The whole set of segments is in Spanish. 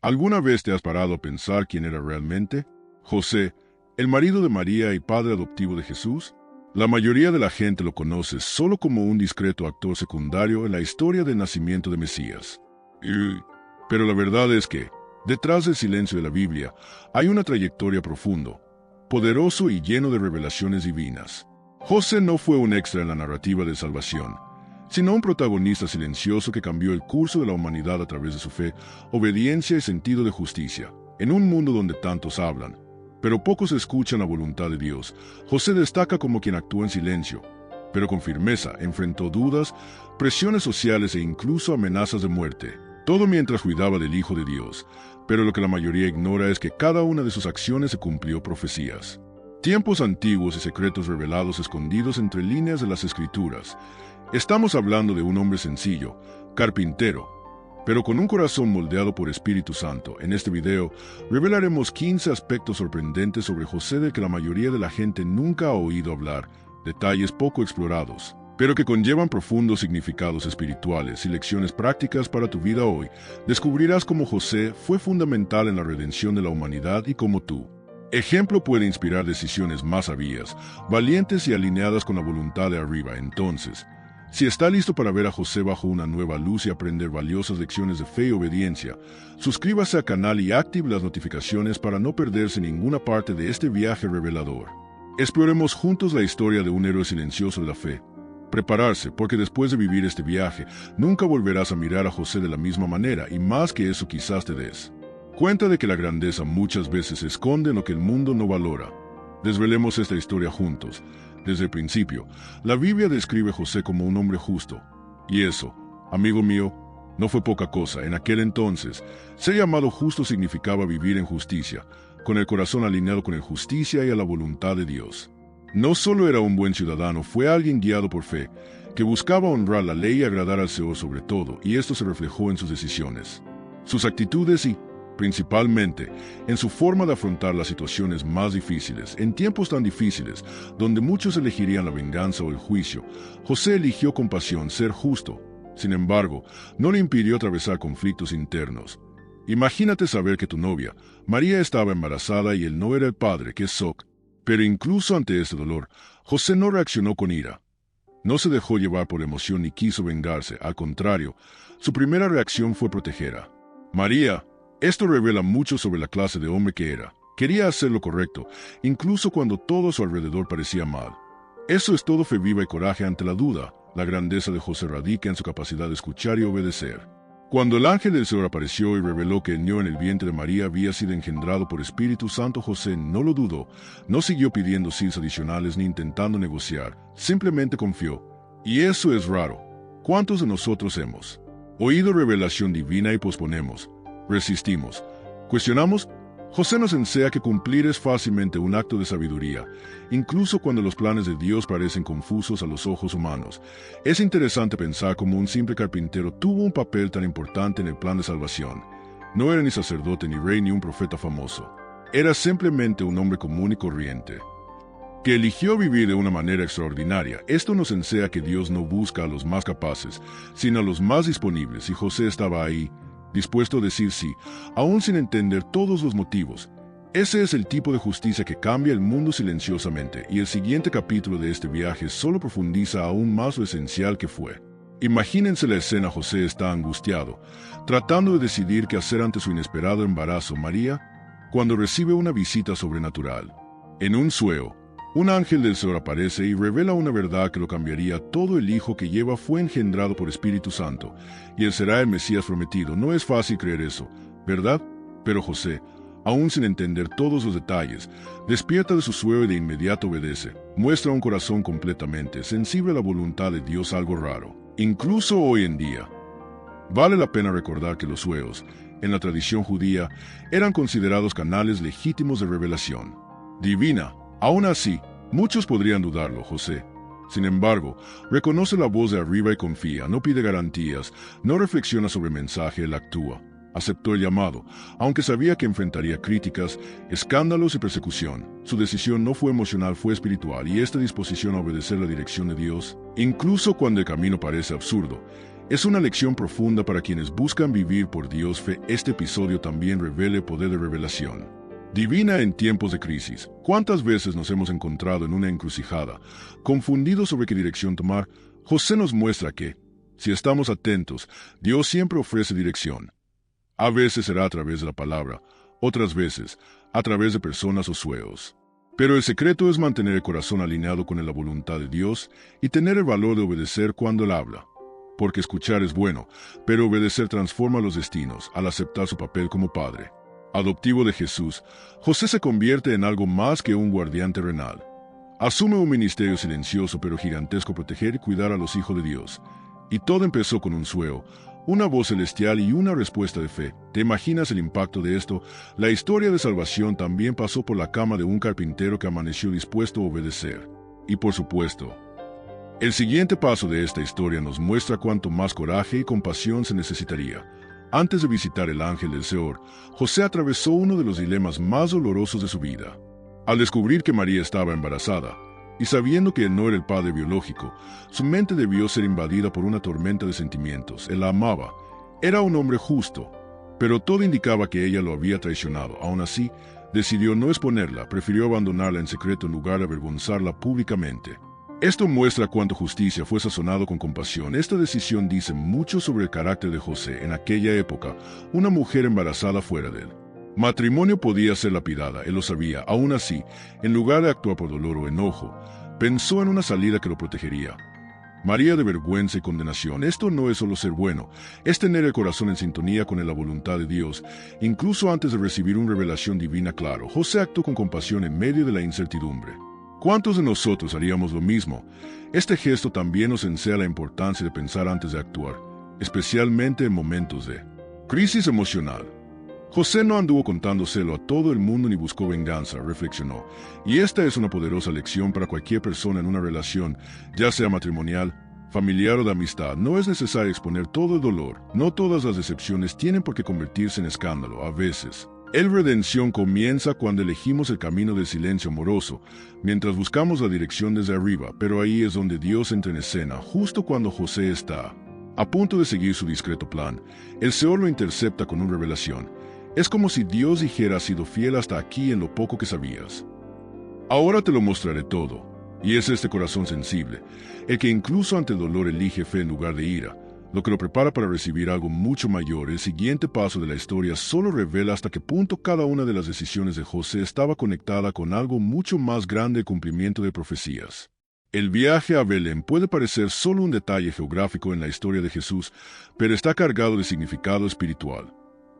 ¿Alguna vez te has parado a pensar quién era realmente? José, el marido de María y padre adoptivo de Jesús. La mayoría de la gente lo conoce solo como un discreto actor secundario en la historia del nacimiento de Mesías. Pero la verdad es que, detrás del silencio de la Biblia, hay una trayectoria profundo, poderoso y lleno de revelaciones divinas. José no fue un extra en la narrativa de salvación, sino un protagonista silencioso que cambió el curso de la humanidad a través de su fe, obediencia y sentido de justicia. En un mundo donde tantos hablan, pero pocos escuchan la voluntad de Dios, José destaca como quien actúa en silencio, pero con firmeza enfrentó dudas, presiones sociales e incluso amenazas de muerte, todo mientras cuidaba del Hijo de Dios. Pero lo que la mayoría ignora es que cada una de sus acciones se cumplió profecías. Tiempos antiguos y secretos revelados escondidos entre líneas de las Escrituras. Estamos hablando de un hombre sencillo, carpintero, pero con un corazón moldeado por Espíritu Santo. En este video, revelaremos 15 aspectos sorprendentes sobre José del que la mayoría de la gente nunca ha oído hablar, detalles poco explorados, pero que conllevan profundos significados espirituales y lecciones prácticas para tu vida hoy. Descubrirás cómo José fue fundamental en la redención de la humanidad y cómo tú. Ejemplo puede inspirar decisiones más sabias, valientes y alineadas con la voluntad de arriba. Entonces, si está listo para ver a José bajo una nueva luz y aprender valiosas lecciones de fe y obediencia, suscríbase al canal y active las notificaciones para no perderse ninguna parte de este viaje revelador. Exploremos juntos la historia de un héroe silencioso de la fe. Prepararse, porque después de vivir este viaje, nunca volverás a mirar a José de la misma manera, y más que eso quizás te des cuenta de que la grandeza muchas veces se esconde en lo que el mundo no valora. Desvelemos esta historia juntos. Desde el principio, la Biblia describe a José como un hombre justo. Y eso, amigo mío, no fue poca cosa. En aquel entonces, ser llamado justo significaba vivir en justicia, con el corazón alineado con la justicia y a la voluntad de Dios. No solo era un buen ciudadano, fue alguien guiado por fe, que buscaba honrar la ley y agradar al Señor sobre todo, y esto se reflejó en sus decisiones, sus actitudes y, principalmente, en su forma de afrontar las situaciones más difíciles. En tiempos tan difíciles, donde muchos elegirían la venganza o el juicio, José eligió con pasión ser justo. Sin embargo, no le impidió atravesar conflictos internos. Imagínate saber que tu novia, María, estaba embarazada y él no era el padre, que es Soc. Pero incluso ante este dolor, José no reaccionó con ira. No se dejó llevar por emoción ni quiso vengarse. Al contrario, su primera reacción fue proteger a María. Esto revela mucho sobre la clase de hombre que era. Quería hacer lo correcto, incluso cuando todo a su alrededor parecía mal. Eso es todo fe viva y coraje ante la duda. La grandeza de José radica en su capacidad de escuchar y obedecer. Cuando el ángel del Señor apareció y reveló que el niño en el vientre de María había sido engendrado por Espíritu Santo, José no lo dudó, no siguió pidiendo cils adicionales ni intentando negociar, simplemente confió. Y eso es raro. ¿Cuántos de nosotros hemos oído revelación divina y posponemos? Resistimos. ¿Cuestionamos? José nos enseña que cumplir es fácilmente un acto de sabiduría, incluso cuando los planes de Dios parecen confusos a los ojos humanos. Es interesante pensar cómo un simple carpintero tuvo un papel tan importante en el plan de salvación. No era ni sacerdote, ni rey, ni un profeta famoso. Era simplemente un hombre común y corriente, que eligió vivir de una manera extraordinaria. Esto nos enseña que Dios no busca a los más capaces, sino a los más disponibles, y José estaba ahí, dispuesto a decir sí, aún sin entender todos los motivos. Ese es el tipo de justicia que cambia el mundo silenciosamente, y el siguiente capítulo de este viaje solo profundiza aún más lo esencial que fue. Imagínense la escena. José está angustiado, tratando de decidir qué hacer ante su inesperado embarazo. María, cuando recibe una visita sobrenatural. En un sueño, un ángel del Señor aparece y revela una verdad que lo cambiaría todo. El hijo que lleva fue engendrado por Espíritu Santo, y él será el Mesías prometido. No es fácil creer eso, ¿verdad? Pero José, aún sin entender todos los detalles, despierta de su sueño y de inmediato obedece. Muestra un corazón completamente sensible a la voluntad de Dios, algo raro. Incluso hoy en día, vale la pena recordar que los sueños, en la tradición judía, eran considerados canales legítimos de revelación divina. Aún así, muchos podrían dudarlo. José, sin embargo, reconoce la voz de arriba y confía, no pide garantías, no reflexiona sobre el mensaje, él actúa. Aceptó el llamado, aunque sabía que enfrentaría críticas, escándalos y persecución. Su decisión no fue emocional, fue espiritual, y esta disposición a obedecer la dirección de Dios, incluso cuando el camino parece absurdo, Es una lección profunda para quienes buscan vivir por Dios fe. Este episodio también revela el poder de revelación divina en tiempos de crisis. ¿Cuántas veces nos hemos encontrado en una encrucijada, confundidos sobre qué dirección tomar? José nos muestra que, si estamos atentos, Dios siempre ofrece dirección. A veces será a través de la palabra, otras veces a través de personas o sueños. Pero el secreto es mantener el corazón alineado con la voluntad de Dios y tener el valor de obedecer cuando Él habla. Porque escuchar es bueno, pero obedecer transforma los destinos al aceptar su papel como padre adoptivo de Jesús. José se convierte en algo más que un guardián terrenal. Asume un ministerio silencioso pero gigantesco: proteger y cuidar a los hijos de Dios. Y todo empezó con un sueño, una voz celestial y una respuesta de fe. ¿Te imaginas el impacto de esto? La historia de salvación también pasó por la cama de un carpintero que amaneció dispuesto a obedecer. Y por supuesto, el siguiente paso de esta historia nos muestra cuánto más coraje y compasión se necesitaría. Antes de visitar el ángel del Señor, José atravesó uno de los dilemas más dolorosos de su vida. Al descubrir que María estaba embarazada, y sabiendo que él no era el padre biológico, su mente debió ser invadida por una tormenta de sentimientos. Él la amaba, era un hombre justo, pero todo indicaba que ella lo había traicionado. Aún así, decidió no exponerla, prefirió abandonarla en secreto en lugar de avergonzarla públicamente. Esto muestra cuánto justicia fue sazonado con compasión. Esta decisión dice mucho sobre el carácter de José. En aquella época, una mujer embarazada fuera del matrimonio podía ser lapidada, él lo sabía. Aún así, en lugar de actuar por dolor o enojo, pensó en una salida que lo protegería. María de vergüenza y condenación. Esto no es solo ser bueno, es tener el corazón en sintonía con la voluntad de Dios. Incluso antes de recibir una revelación divina, claro, José actuó con compasión en medio de la incertidumbre. ¿Cuántos de nosotros haríamos lo mismo? Este gesto también nos enseña la importancia de pensar antes de actuar, especialmente en momentos de crisis emocional. José no anduvo contándoselo a todo el mundo ni buscó venganza, reflexionó. Y esta es una poderosa lección para cualquier persona en una relación, ya sea matrimonial, familiar o de amistad. No es necesario exponer todo el dolor. No todas las decepciones tienen por qué convertirse en escándalo. A veces, la redención comienza cuando elegimos el camino del silencio amoroso, mientras buscamos la dirección desde arriba. Pero ahí es donde Dios entra en escena, justo cuando José está a punto de seguir su discreto plan. El Señor lo intercepta con una revelación. Es como si Dios dijera: has sido fiel hasta aquí en lo poco que sabías. Ahora te lo mostraré todo. Y es este corazón sensible, el que incluso ante el dolor elige fe en lugar de ira, lo que lo prepara para recibir algo mucho mayor. El siguiente paso de la historia solo revela hasta qué punto cada una de las decisiones de José estaba conectada con algo mucho más grande: el cumplimiento de profecías. El viaje a Belén puede parecer solo un detalle geográfico en la historia de Jesús, pero está cargado de significado espiritual.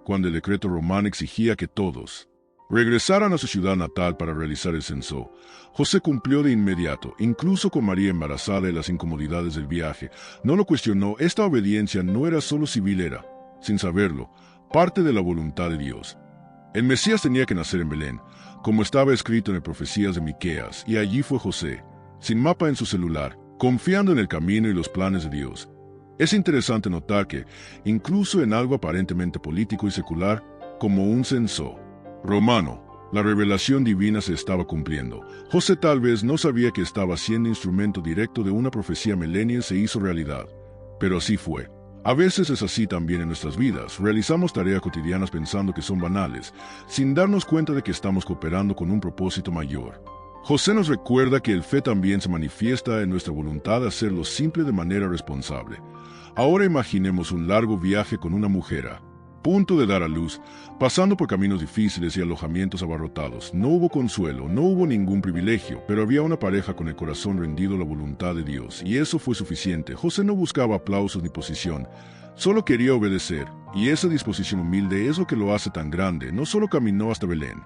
Cuando el decreto romano exigía que todos regresaran a su ciudad natal para realizar el censo, José cumplió de inmediato, incluso con María embarazada y las incomodidades del viaje. No lo cuestionó. Esta obediencia no era solo civil, era, sin saberlo, parte de la voluntad de Dios. El Mesías tenía que nacer en Belén, como estaba escrito en las profecías de Miqueas, y allí fue José, sin mapa en su celular, confiando en el camino y los planes de Dios. Es interesante notar que, incluso en algo aparentemente político y secular, como un censo romano, la revelación divina se estaba cumpliendo. José tal vez no sabía que estaba siendo instrumento directo de una profecía milenial. Se hizo realidad. Pero así fue. A veces es así también en nuestras vidas. Realizamos tareas cotidianas pensando que son banales, sin darnos cuenta de que estamos cooperando con un propósito mayor. José nos recuerda que el fe también se manifiesta en nuestra voluntad de hacerlo simple de manera responsable. Ahora imaginemos un largo viaje con una mujer a punto de dar a luz, pasando por caminos difíciles y alojamientos abarrotados. No hubo consuelo, no hubo ningún privilegio, pero había una pareja con el corazón rendido a la voluntad de Dios, y eso fue suficiente. José no buscaba aplausos ni posición, solo quería obedecer, y esa disposición humilde es lo que lo hace tan grande. No solo caminó hasta Belén,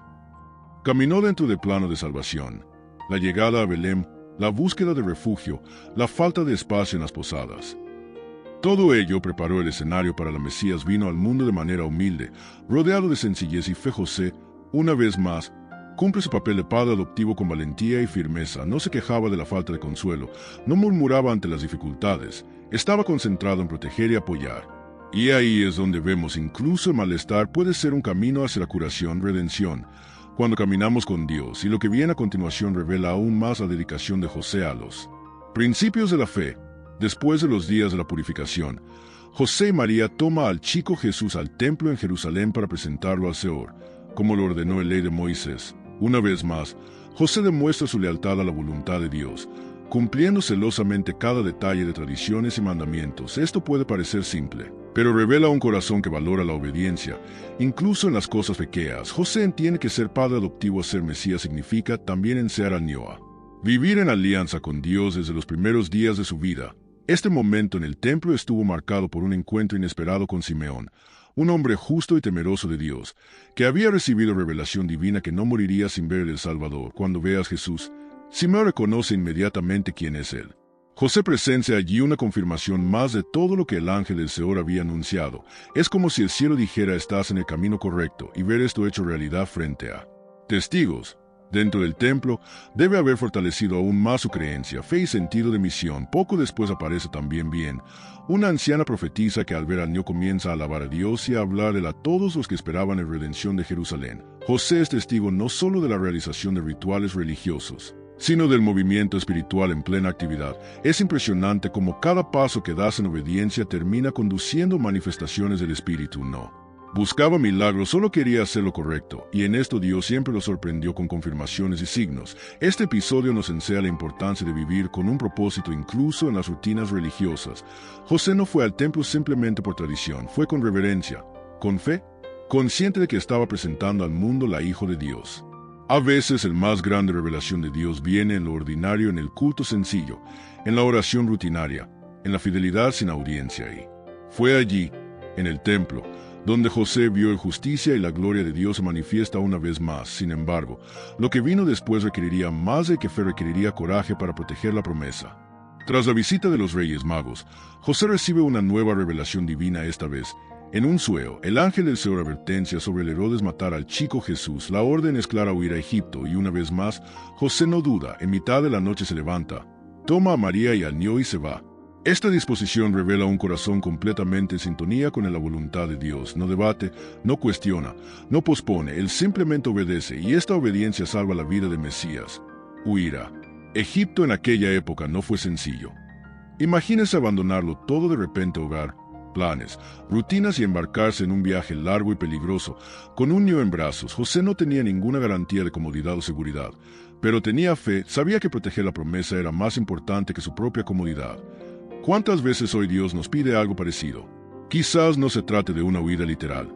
caminó dentro del plano de salvación. La llegada a Belén, la búsqueda de refugio, la falta de espacio en las posadas. Todo ello preparó el escenario para la Mesías. Vino al mundo de manera humilde, rodeado de sencillez y fe. José, una vez más, cumple su papel de padre adoptivo con valentía y firmeza. No se quejaba de la falta de consuelo, no murmuraba ante las dificultades, estaba concentrado en proteger y apoyar. Y ahí es donde vemos incluso el malestar puede ser un camino hacia la curación, redención, cuando caminamos con Dios. Y lo que viene a continuación revela aún más la dedicación de José a los principios de la fe. Después de los días de la purificación, José y María toman al chico Jesús al templo en Jerusalén para presentarlo al Señor, como lo ordenó la ley de Moisés. Una vez más, José demuestra su lealtad a la voluntad de Dios, cumpliendo celosamente cada detalle de tradiciones y mandamientos. Esto puede parecer simple, pero revela un corazón que valora la obediencia, incluso en las cosas pequeñas. José entiende que ser padre adoptivo a ser Mesías significa también enseñar al niño a vivir en alianza con Dios desde los primeros días de su vida. Este momento en el templo estuvo marcado por un encuentro inesperado con Simeón, un hombre justo y temeroso de Dios, que había recibido revelación divina que no moriría sin ver el Salvador. Cuando veas a Jesús, Simeón reconoce inmediatamente quién es Él. José presencia allí una confirmación más de todo lo que el ángel del Señor había anunciado. Es como si el cielo dijera: estás en el camino correcto, y ver esto hecho realidad frente a testigos. Dentro del templo, debe haber fortalecido aún más su creencia, fe y sentido de misión. Poco después aparece también una anciana profetisa que al ver al niño comienza a alabar a Dios y a hablarle a todos los que esperaban la redención de Jerusalén. José es testigo no solo de la realización de rituales religiosos, sino del movimiento espiritual en plena actividad. Es impresionante cómo cada paso que das en obediencia termina conduciendo manifestaciones del Espíritu. No buscaba milagros, solo quería hacer lo correcto, y en esto Dios siempre lo sorprendió con confirmaciones y signos. Este episodio nos enseña la importancia de vivir con un propósito incluso en las rutinas religiosas. José no fue al templo simplemente por tradición, fue con reverencia, con fe, consciente de que estaba presentando al mundo la Hijo de Dios. A veces el más grande revelación de Dios viene en lo ordinario, en el culto sencillo, en la oración rutinaria, en la fidelidad sin audiencia. Y fue allí, en el templo, donde José vio la justicia y la gloria de Dios se manifiesta una vez más. Sin embargo, lo que vino después requeriría más de que fe, requeriría coraje para proteger la promesa. Tras la visita de los Reyes Magos, José recibe una nueva revelación divina. Esta vez, en un sueño, el ángel del Señor advertencia sobre el Herodes matar al chico Jesús. La orden es clara: huir a Egipto, y una vez más, José no duda. En mitad de la noche se levanta, toma a María y al niño y se va. Esta disposición revela un corazón completamente en sintonía con la voluntad de Dios. No debate, no cuestiona, no pospone, él simplemente obedece, y esta obediencia salva la vida de Mesías. Huir a Egipto en aquella época no fue sencillo. Imagínese abandonarlo todo de repente: hogar, planes, rutinas, y embarcarse en un viaje largo y peligroso, con un niño en brazos. José no tenía ninguna garantía de comodidad o seguridad, pero tenía fe, sabía que proteger la promesa era más importante que su propia comodidad. ¿Cuántas veces hoy Dios nos pide algo parecido? Quizás no se trate de una huida literal,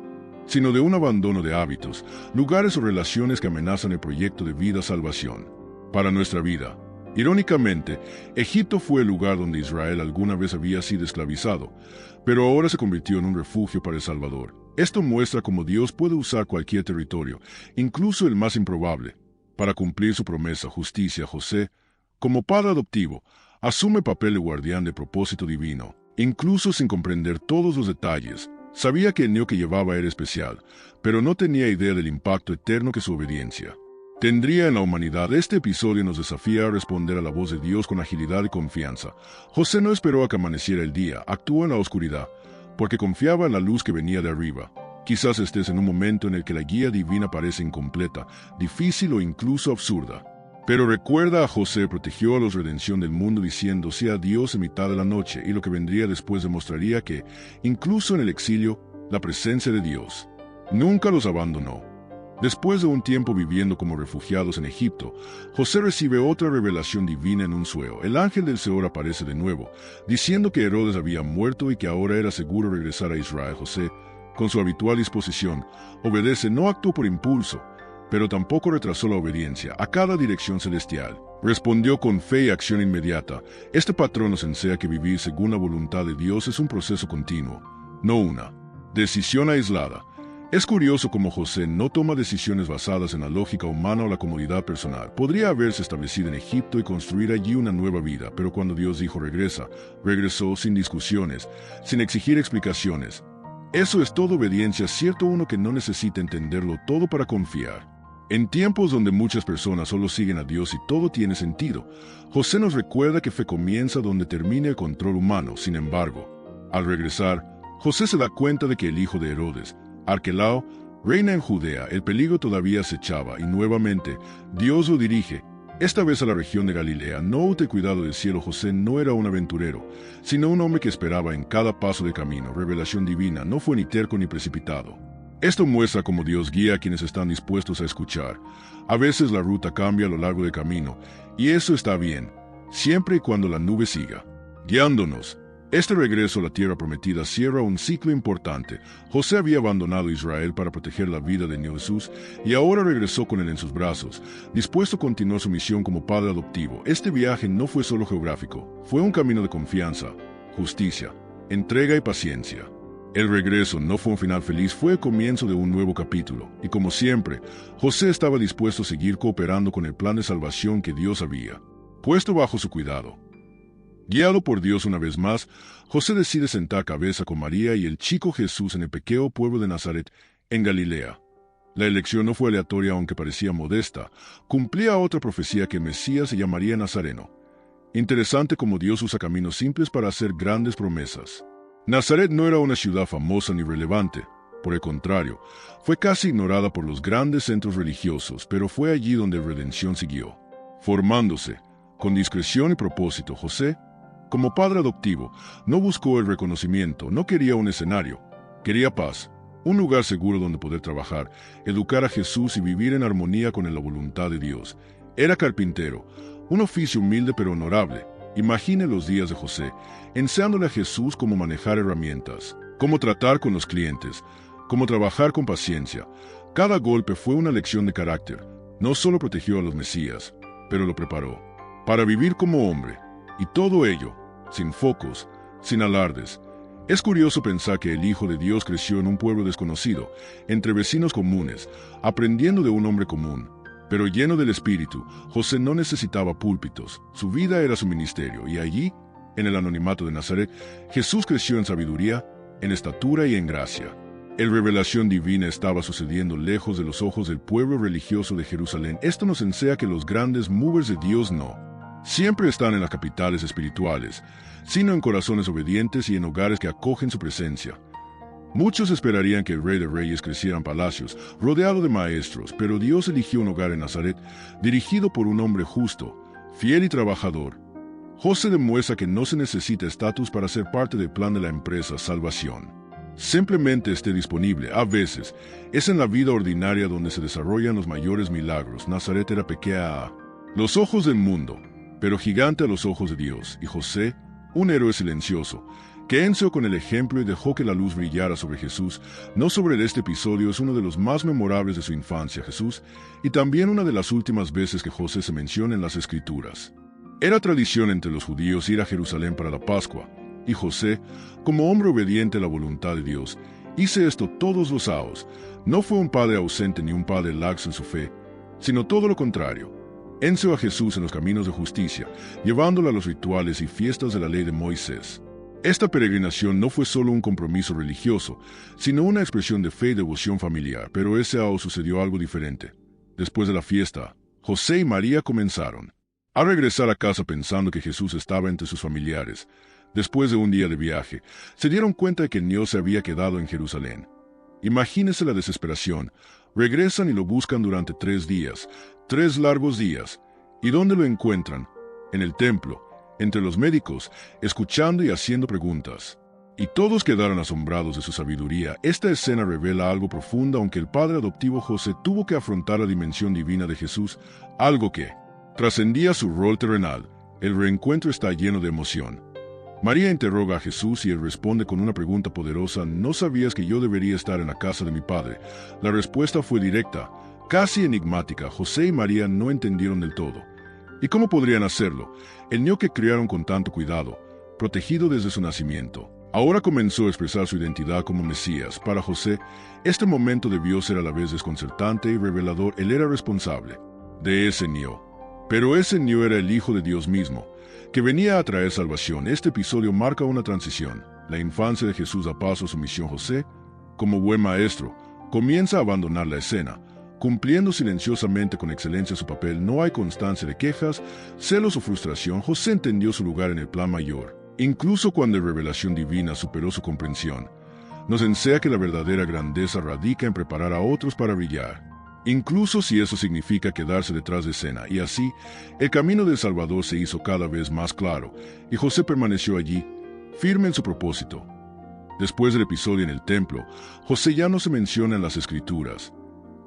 sino de un abandono de hábitos, lugares o relaciones que amenazan el proyecto de vida-salvación para nuestra vida. Irónicamente, Egipto fue el lugar donde Israel alguna vez había sido esclavizado, pero ahora se convirtió en un refugio para el Salvador. Esto muestra cómo Dios puede usar cualquier territorio, incluso el más improbable, para cumplir su promesa. Justicia. José, como padre adoptivo, asume papel de guardián de propósito divino, incluso sin comprender todos los detalles. Sabía que el niño que llevaba era especial, pero no tenía idea del impacto eterno que su obediencia tendría en la humanidad. Este episodio nos desafía a responder a la voz de Dios con agilidad y confianza. José no esperó a que amaneciera el día, actuó en la oscuridad, porque confiaba en la luz que venía de arriba. Quizás estés en un momento en el que la guía divina parece incompleta, difícil o incluso absurda. Pero recuerda, a José protegió a los redención del mundo diciendo sí a Dios en mitad de la noche, y lo que vendría después demostraría que, incluso en el exilio, la presencia de Dios nunca los abandonó. Después de un tiempo viviendo como refugiados en Egipto, José recibe otra revelación divina en un sueño. El ángel del Señor aparece de nuevo, diciendo que Herodes había muerto y que ahora era seguro regresar a Israel. José, con su habitual disposición, obedece. No actuó por impulso, pero tampoco retrasó la obediencia a cada dirección celestial. Respondió con fe y acción inmediata. Este patrón nos enseña que vivir según la voluntad de Dios es un proceso continuo, no una decisión aislada. Es curioso cómo José no toma decisiones basadas en la lógica humana o la comodidad personal. Podría haberse establecido en Egipto y construir allí una nueva vida, pero cuando Dios dijo regresa, regresó sin discusiones, sin exigir explicaciones. Eso es todo obediencia, cierto, uno que no necesita entenderlo todo para confiar. En tiempos donde muchas personas solo siguen a Dios y todo tiene sentido, José nos recuerda que fe comienza donde termina el control humano. Sin embargo, al regresar, José se da cuenta de que el hijo de Herodes, Arquelao, reina en Judea. El peligro todavía acechaba y nuevamente Dios lo dirige, Esta vez a la región de Galilea, no de cuidado del cielo, José no era un aventurero, sino un hombre que esperaba en cada paso de camino. Revelación divina, no fue ni terco ni precipitado. Esto muestra cómo Dios guía a quienes están dispuestos a escuchar. A veces la ruta cambia a lo largo del camino, y eso está bien, siempre y cuando la nube siga guiándonos. Este regreso a la tierra prometida cierra un ciclo importante. José había abandonado Israel para proteger la vida de Jesús y ahora regresó con él en sus brazos, dispuesto a continuar su misión como padre adoptivo. Este viaje no fue solo geográfico, fue un camino de confianza, justicia, entrega y paciencia. El regreso no fue un final feliz, fue el comienzo de un nuevo capítulo, y como siempre, José estaba dispuesto a seguir cooperando con el plan de salvación que Dios había puesto bajo su cuidado. Guiado por Dios una vez más, José decide sentar cabeza con María y el chico Jesús en el pequeño pueblo de Nazaret, en Galilea. La elección no fue aleatoria, aunque parecía modesta. Cumplía otra profecía que el Mesías se llamaría Nazareno. Interesante cómo Dios usa caminos simples para hacer grandes promesas. Nazaret no era una ciudad famosa ni relevante. Por el contrario, fue casi ignorada por los grandes centros religiosos, pero fue allí donde la redención siguió formándose. Con discreción y propósito, José, como padre adoptivo, no buscó el reconocimiento, no quería un escenario, quería paz, un lugar seguro donde poder trabajar, educar a Jesús y vivir en armonía con la voluntad de Dios. Era carpintero, un oficio humilde pero honorable. Imagine los días de José, enseñándole a Jesús cómo manejar herramientas, cómo tratar con los clientes, cómo trabajar con paciencia. Cada golpe fue una lección de carácter. No solo protegió a los Mesías, pero lo preparó para vivir como hombre. Y todo ello, sin focos, sin alardes. Es curioso pensar que el Hijo de Dios creció en un pueblo desconocido, entre vecinos comunes, aprendiendo de un hombre común. Pero lleno del Espíritu, José no necesitaba púlpitos, su vida era su ministerio, y allí, en el anonimato de Nazaret, Jesús creció en sabiduría, en estatura y en gracia. La revelación divina estaba sucediendo lejos de los ojos del pueblo religioso de Jerusalén. Esto nos enseña que los grandes movers de Dios no siempre están en las capitales espirituales, sino en corazones obedientes y en hogares que acogen su presencia. Muchos esperarían que el Rey de Reyes creciera en palacios, rodeado de maestros, pero Dios eligió un hogar en Nazaret, dirigido por un hombre justo, fiel y trabajador. José demuestra que no se necesita estatus para ser parte del plan de la empresa Salvación. Simplemente esté disponible. A veces, es en la vida ordinaria donde se desarrollan los mayores milagros. Nazaret era pequeña a los ojos del mundo, pero gigante a los ojos de Dios, y José, un héroe silencioso, que enseñó con el ejemplo y dejó que la luz brillara sobre Jesús. No sobre este episodio es uno de los más memorables de su infancia, Jesús, y también una de las últimas veces que José se menciona en las Escrituras. Era tradición entre los judíos ir a Jerusalén para la Pascua, y José, como hombre obediente a la voluntad de Dios, hizo esto todos los sábados. No fue un padre ausente ni un padre laxo en su fe, sino todo lo contrario. Enseñó a Jesús en los caminos de justicia, llevándolo a los rituales y fiestas de la ley de Moisés. Esta peregrinación no fue solo un compromiso religioso, sino una expresión de fe y devoción familiar, pero ese año sucedió algo diferente. Después de la fiesta, José y María comenzaron a regresar a casa pensando que Jesús estaba entre sus familiares. Después de un día de viaje, se dieron cuenta de que el niño se había quedado en Jerusalén. Imagínese la desesperación. Regresan y lo buscan durante 3 días, 3 largos días. ¿Y dónde lo encuentran? En el templo, entre los médicos, escuchando y haciendo preguntas. Y todos quedaron asombrados de su sabiduría. Esta escena revela algo profundo, aunque el padre adoptivo José tuvo que afrontar la dimensión divina de Jesús, algo que trascendía su rol terrenal. El reencuentro está lleno de emoción. María interroga a Jesús y él responde con una pregunta poderosa: ¿no sabías que yo debería estar en la casa de mi padre? La respuesta fue directa, casi enigmática. José y María no entendieron del todo. ¿Y cómo podrían hacerlo? El niño que criaron con tanto cuidado, protegido desde su nacimiento, ahora comenzó a expresar su identidad como Mesías. Para José, este momento debió ser a la vez desconcertante y revelador. Él era responsable de ese niño. Pero ese niño era el Hijo de Dios mismo, que venía a traer salvación. Este episodio marca una transición. La infancia de Jesús da paso a su misión. José, como buen maestro, comienza a abandonar la escena, cumpliendo silenciosamente con excelencia su papel. No hay constancia de quejas, celos o frustración. José entendió su lugar en el plan mayor, incluso cuando la revelación divina superó su comprensión. Nos enseña que la verdadera grandeza radica en preparar a otros para brillar. incluso si eso significa quedarse detrás de escena, y así, el camino del Salvador se hizo cada vez más claro, y José permaneció allí, firme en su propósito. Después del episodio en el templo, José ya no se menciona en las Escrituras.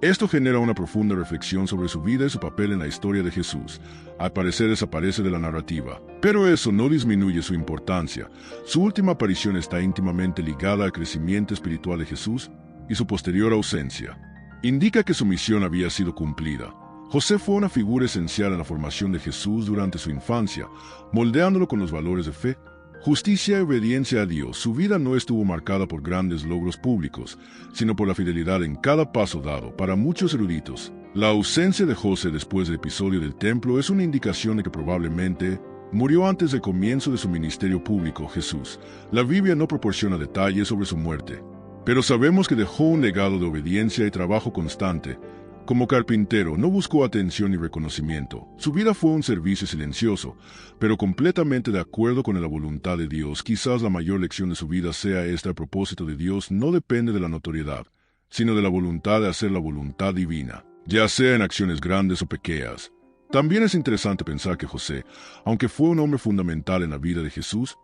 Esto genera una profunda reflexión sobre su vida y su papel en la historia de Jesús. Al parecer desaparece de la narrativa. Pero eso no disminuye su importancia. Su última aparición está íntimamente ligada al crecimiento espiritual de Jesús y su posterior ausencia indica que su misión había sido cumplida. José fue una figura esencial en la formación de Jesús durante su infancia, moldeándolo con los valores de fe, justicia y obediencia a Dios. Su vida no estuvo marcada por grandes logros públicos, sino por la fidelidad en cada paso dado. Para muchos eruditos, la ausencia de José después del episodio del templo es una indicación de que probablemente murió antes del comienzo de su ministerio público. Jesús. La Biblia no proporciona detalles sobre su muerte, pero sabemos que dejó un legado de obediencia y trabajo constante. Como carpintero, no buscó atención ni reconocimiento. Su vida fue un servicio silencioso, pero completamente de acuerdo con la voluntad de Dios. Quizás la mayor lección de su vida sea esta: el propósito de Dios no depende de la notoriedad, sino de la voluntad de hacer la voluntad divina, ya sea en acciones grandes o pequeñas. También es interesante pensar que José, aunque fue un hombre fundamental en la vida de Jesús,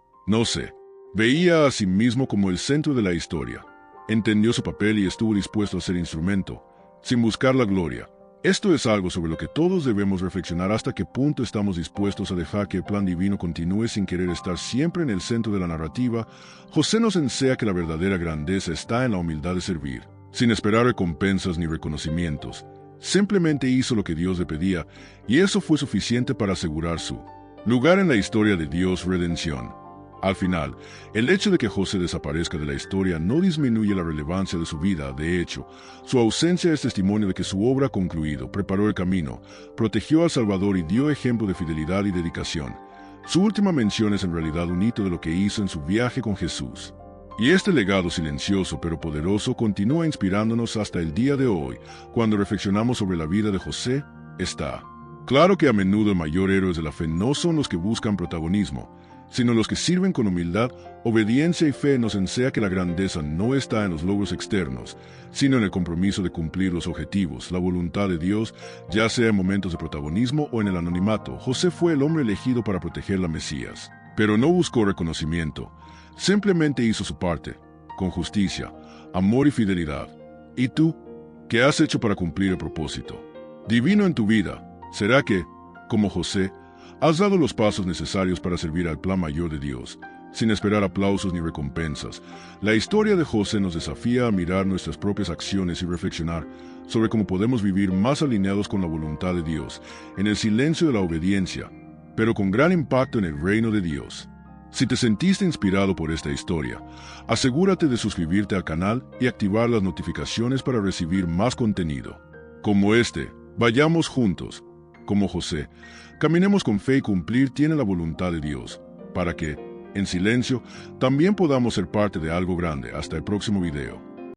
veía a sí mismo como el centro de la historia. Entendió su papel y estuvo dispuesto a ser instrumento, sin buscar la gloria. Esto es algo sobre lo que todos debemos reflexionar: hasta qué punto estamos dispuestos a dejar que el plan divino continúe sin querer estar siempre en el centro de la narrativa. José nos enseña que la verdadera grandeza está en la humildad de servir, sin esperar recompensas ni reconocimientos. Simplemente hizo lo que Dios le pedía, y eso fue suficiente para asegurar su lugar en la historia de Dios redención. Al final, el hecho de que José desaparezca de la historia no disminuye la relevancia de su vida. De hecho, su ausencia es testimonio de que su obra ha concluido, preparó el camino, protegió al Salvador y dio ejemplo de fidelidad y dedicación. Su última mención es en realidad un hito de lo que hizo en su viaje con Jesús. Y este legado silencioso pero poderoso continúa inspirándonos hasta el día de hoy. Cuando reflexionamos sobre la vida de José, está claro que a menudo los mayores héroes de la fe no son los que buscan protagonismo, sino los que sirven con humildad, obediencia y fe. Nos enseña que la grandeza no está en los logros externos, sino en el compromiso de cumplir los objetivos, la voluntad de Dios, ya sea en momentos de protagonismo o en el anonimato. José fue el hombre elegido para proteger la Mesías, pero no buscó reconocimiento. Simplemente hizo su parte, con justicia, amor y fidelidad. ¿Y tú? ¿Qué has hecho para cumplir el propósito divino en tu vida? ¿Será que, como José, has dado los pasos necesarios para servir al plan mayor de Dios, sin esperar aplausos ni recompensas? La historia de José nos desafía a mirar nuestras propias acciones y reflexionar sobre cómo podemos vivir más alineados con la voluntad de Dios, en el silencio de la obediencia, pero con gran impacto en el reino de Dios. Si te sentiste inspirado por esta historia, asegúrate de suscribirte al canal y activar las notificaciones para recibir más contenido como este. Vayamos juntos, como José, caminemos con fe y cumplir la voluntad de Dios, para que, en silencio, también podamos ser parte de algo grande. Hasta el próximo video.